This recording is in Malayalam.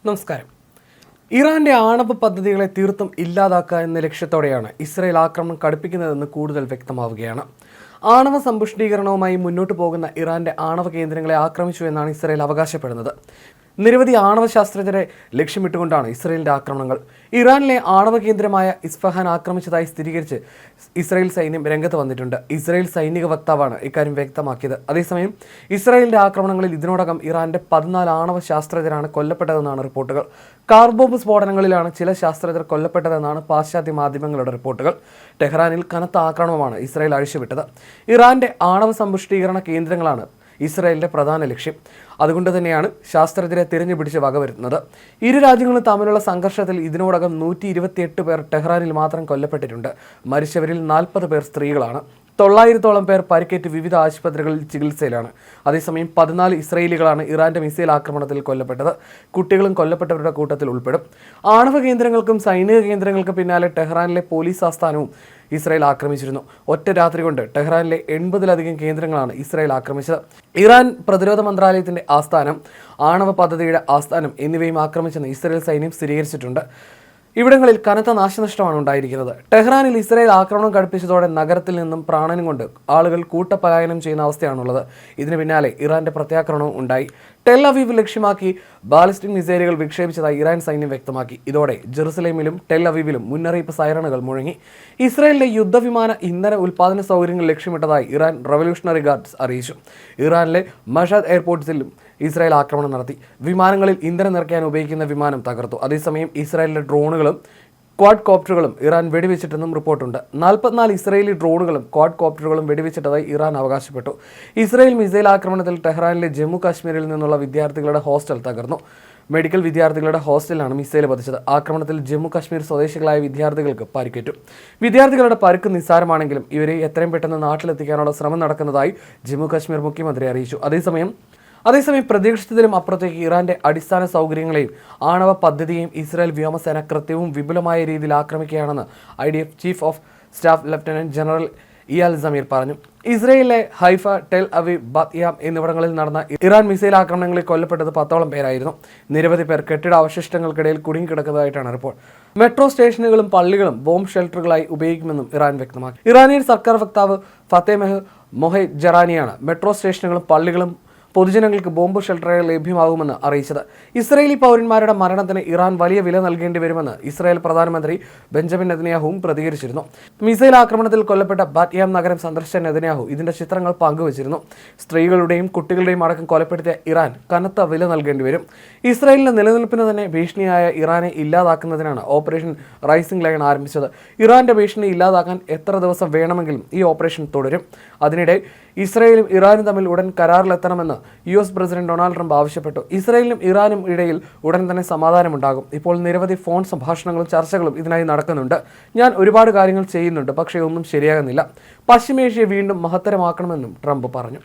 നമസ്കാരം. ഇറാന്റെ ആണവ പദ്ധതികളെ തീർത്തും ഇല്ലാതാക്കുക എന്ന ലക്ഷ്യത്തോടെയാണ് ഇസ്രായേൽ ആക്രമണം കടുപ്പിക്കുന്നതെന്ന് കൂടുതൽ വ്യക്തമാവുകയാണ്. ആണവ സമ്പുഷ്ടീകരണവുമായി മുന്നോട്ട് പോകുന്ന ഇറാന്റെ ആണവ കേന്ദ്രങ്ങളെ ആക്രമിച്ചു എന്നാണ് ഇസ്രായേൽ അവകാശപ്പെടുന്നത്. നിരവധി ആണവ ശാസ്ത്രജ്ഞരെ ലക്ഷ്യമിട്ടുകൊണ്ടാണ് ഇസ്രായേലിന്റെ ആക്രമണങ്ങൾ. ഇറാനിലെ ആണവ കേന്ദ്രമായ ഇസ്ഫഹാൻ ആക്രമിച്ചതായി സ്ഥിരീകരിച്ച് ഇസ്രായേൽ സൈന്യം രംഗത്ത് വന്നിട്ടുണ്ട്. ഇസ്രായേൽ സൈനിക വക്താവാണ് ഇക്കാര്യം വ്യക്തമാക്കിയത്. അതേസമയം ഇസ്രായേലിന്റെ ആക്രമണങ്ങളിൽ ഇതിനോടകം ഇറാന്റെ 14 ആണവ ശാസ്ത്രജ്ഞരാണ് കൊല്ലപ്പെട്ടതെന്നാണ് റിപ്പോർട്ടുകൾ. കാർ ബോംബ് സ്ഫോടനങ്ങളിലാണ് ചില ശാസ്ത്രജ്ഞർ കൊല്ലപ്പെട്ടതെന്നാണ് പാശ്ചാത്യ മാധ്യമങ്ങളുടെ റിപ്പോർട്ടുകൾ. ടെഹ്റാനിൽ കനത്ത ആക്രമണമാണ് ഇസ്രായേൽ അഴിച്ചുവിട്ടത്. ഇറാന്റെ ആണവ സമ്പുഷ്ടീകരണ കേന്ദ്രങ്ങളാണ് ഇസ്രായേലിന്റെ പ്രധാന ലക്ഷ്യം. അതുകൊണ്ട് തന്നെയാണ് ശാസ്ത്രജ്ഞരെ തിരഞ്ഞുപിടിച്ച് വകവരുത്തുന്നത്. ഇരു രാജ്യങ്ങളും തമ്മിലുള്ള സംഘർഷത്തിൽ ഇതിനോടകം 128 പേർ ടെഹ്റാനിൽ മാത്രം കൊല്ലപ്പെട്ടിട്ടുണ്ട്. മരിച്ചവരിൽ 40 പേർ സ്ത്രീകളാണ്. 900-ഓളം പേർ പരിക്കേറ്റ് വിവിധ ആശുപത്രികളിൽ ചികിത്സയിലാണ്. അതേസമയം 14 ഇസ്രായേലികളാണ് ഇറാന്റെ മിസൈൽ ആക്രമണത്തിൽ കൊല്ലപ്പെട്ടത്. കുട്ടികളും കൊല്ലപ്പെട്ടവരുടെ കൂട്ടത്തിൽ ഉൾപ്പെടും. ആണവ കേന്ദ്രങ്ങൾക്കും സൈനിക കേന്ദ്രങ്ങൾക്കും പിന്നാലെ ടെഹ്റാനിലെ പോലീസ് ആസ്ഥാനവും ഇസ്രായേൽ ആക്രമിച്ചിരുന്നു. ഒറ്റ രാത്രി കൊണ്ട് ടെഹ്റാനിലെ 80-ലധികം കേന്ദ്രങ്ങളാണ് ഇസ്രായേൽ ആക്രമിച്ചത്. ഇറാൻ പ്രതിരോധ മന്ത്രാലയത്തിന്റെ ആസ്ഥാനം, ആണവ പദ്ധതിയുടെ ആസ്ഥാനം എന്നിവയും ആക്രമിച്ചെന്ന് ഇസ്രായേൽ സൈന്യം സ്ഥിരീകരിച്ചിട്ടുണ്ട്. ഇവിടങ്ങളിൽ കനത്ത നാശനഷ്ടമാണ് ഉണ്ടായിരിക്കുന്നത്. ടെഹ്റാനിൽ ഇസ്രായേൽ ആക്രമണം കടുപ്പിച്ചതോടെ നഗരത്തിൽ നിന്നും പ്രാണനും കൊണ്ട് ആളുകൾ കൂട്ടപലായനം ചെയ്യുന്ന അവസ്ഥയാണുള്ളത്. ഇതിന് പിന്നാലെ ഇറാന്റെ പ്രത്യാക്രമണവും ഉണ്ടായി. ടെൽ അവീവ് ലക്ഷ്യമാക്കി ബാലിസ്റ്റിക് മിസൈലുകൾ വിക്ഷേപിച്ചതായി ഇറാൻ സൈന്യം വ്യക്തമാക്കി. ഇതോടെ ജെറുസലേമിലും ടെൽ അവീവിലും മുന്നറിയിപ്പ് സൈറണുകൾ മുഴങ്ങി. ഇസ്രായേലിന്റെ യുദ്ധവിമാന ഇന്ധന ഉൽപ്പാദന സൗകര്യങ്ങൾ ലക്ഷ്യമിട്ടതായി ഇറാൻ റവല്യൂഷണറി ഗാർഡ്സ് അറിയിച്ചു. ഇറാനിലെ മഷാദ് എയർപോർട്ട്സിലും ഇസ്രായേൽ ആക്രമണം നടത്തി. വിമാനങ്ങളിൽ ഇന്ധനം നിറയ്ക്കാൻ ഉപയോഗിക്കുന്ന വിമാനം തകർത്തു. അതേസമയം ഇസ്രായേലിലെ ഡ്രോണുകളും ക്വാഡ് കോപ്റ്ററുകളും ഇറാൻ വെടിവെച്ചിട്ടെന്നും റിപ്പോർട്ടുണ്ട്. 44 ഇസ്രായേലി ഡ്രോണുകളും ക്വാഡ് കോപ്റ്ററുകളും വെടിവെച്ചിട്ടതായി ഇറാൻ അവകാശപ്പെട്ടു. ഇസ്രായേൽ മിസൈൽ ആക്രമണത്തിൽ ടെഹ്റാനിലെ ജമ്മു കാശ്മീരിൽ നിന്നുള്ള വിദ്യാർത്ഥികളുടെ ഹോസ്റ്റൽ തകർന്നു. മെഡിക്കൽ വിദ്യാർത്ഥികളുടെ ഹോസ്റ്റലിലാണ് മിസൈൽ പതിച്ചത്. ആക്രമണത്തിൽ ജമ്മു കാശ്മീർ സ്വദേശികളായ വിദ്യാർത്ഥികൾക്ക് പരിക്കേറ്റു. വിദ്യാർത്ഥികളുടെ പരുക്ക് നിസ്സാരമാണെങ്കിലും ഇവരെ എത്രയും പെട്ടെന്ന് നാട്ടിലെത്തിക്കാനുള്ള ശ്രമം നടക്കുന്നതായി ജമ്മു കാശ്മീർ മുഖ്യമന്ത്രി അറിയിച്ചു. അതേസമയം പ്രതീക്ഷിച്ചതിലും അപ്പുറത്തേക്ക് ഇറാന്റെ അടിസ്ഥാന സൗകര്യങ്ങളെയും ആണവ പദ്ധതിയെയും ഇസ്രായേൽ വ്യോമസേന കൃത്യവും വിപുലമായ രീതിയിൽ ആക്രമിക്കുകയാണെന്ന് IDF chief of staff lieutenant general Eyal Zamir പറഞ്ഞു. ഇസ്രായേലിലെ ഹൈഫ, ടെൽ അവീവ്, ബാത്യാം എന്നിവിടങ്ങളിൽ നടന്ന ഇറാൻ മിസൈൽ ആക്രമണങ്ങളിൽ കൊല്ലപ്പെട്ടത് 10ഓളം പേരായിരുന്നു. നിരവധി പേർ കെട്ടിട അവശിഷ്ടങ്ങൾക്കിടയിൽ കുടുങ്ങിക്കിടക്കുന്നതായിട്ടാണ് റിപ്പോർട്ട്. മെട്രോ സ്റ്റേഷനുകളും പള്ളികളും ബോംബ് ഷെൽട്ടറുകളായി ഉപയോഗിക്കുമെന്നും ഇറാൻ വ്യക്തമാക്കി. ഇറാനിയൻ സർക്കാർ വക്താവ് ഫത്തേമെഹ് മൊഹജറാനിയാണ് മെട്രോ സ്റ്റേഷനുകളും പള്ളികളും പൊതുജനങ്ങൾക്ക് ബോംബ് ഷെൽട്ടറുകൾ ലഭ്യമാകുമെന്ന് അറിയിച്ചത്. ഇസ്രായേലി പൗരന്മാരുടെ മരണത്തിന് ഇറാൻ വലിയ വില നൽകേണ്ടി വരുമെന്ന് ഇസ്രായേൽ പ്രധാനമന്ത്രി ബെഞ്ചമിൻ നെതന്യാഹുവും പ്രതികരിച്ചിരുന്നു. മിസൈൽ ആക്രമണത്തിൽ കൊല്ലപ്പെട്ട ബാത്യാം നഗരം സന്ദർശിച്ച നെതന്യാഹു ഇതിന്റെ ചിത്രങ്ങൾ പങ്കുവച്ചിരുന്നു. സ്ത്രീകളുടെയും കുട്ടികളുടെയും അടക്കം കൊലപ്പെടുത്തിയ ഇറാൻ കനത്ത വില നൽകേണ്ടി വരും. ഇസ്രായേലിന്റെ നിലനിൽപ്പിന് തന്നെ ഭീഷണിയായ ഇറാനെ ഇല്ലാതാക്കുന്നതിനാണ് ഓപ്പറേഷൻ റൈസിംഗ് ലയൺ ആരംഭിച്ചത്. ഇറാന്റെ ഭീഷണി ഇല്ലാതാക്കാൻ എത്ര ദിവസം വേണമെങ്കിലും ഈ ഓപ്പറേഷൻ തുടരും. അതിനിടെ ഇസ്രായേലും ഇറാനും തമ്മിൽ ഉടൻ കരാറിലെത്തണമെന്ന് US പ്രസിഡന്റ് ഡൊണാൾഡ് ട്രംപ് ആവശ്യപ്പെട്ടു. ഇസ്രായേലിനും ഇറാനും ഇടയിൽ ഉടൻ തന്നെ സമാധാനമുണ്ടാകും. ഇപ്പോൾ നിരവധി ഫോൺ സംഭാഷണങ്ങളും ചർച്ചകളും ഇതിനായി നടക്കുന്നുണ്ട്. ഞാൻ ഒരുപാട് കാര്യങ്ങൾ ചെയ്യുന്നുണ്ട്, പക്ഷേ ഒന്നും ശരിയാകുന്നില്ല. പശ്ചിമേഷ്യ വീണ്ടും മഹത്തരമാക്കണമെന്നും ട്രംപ് പറഞ്ഞു.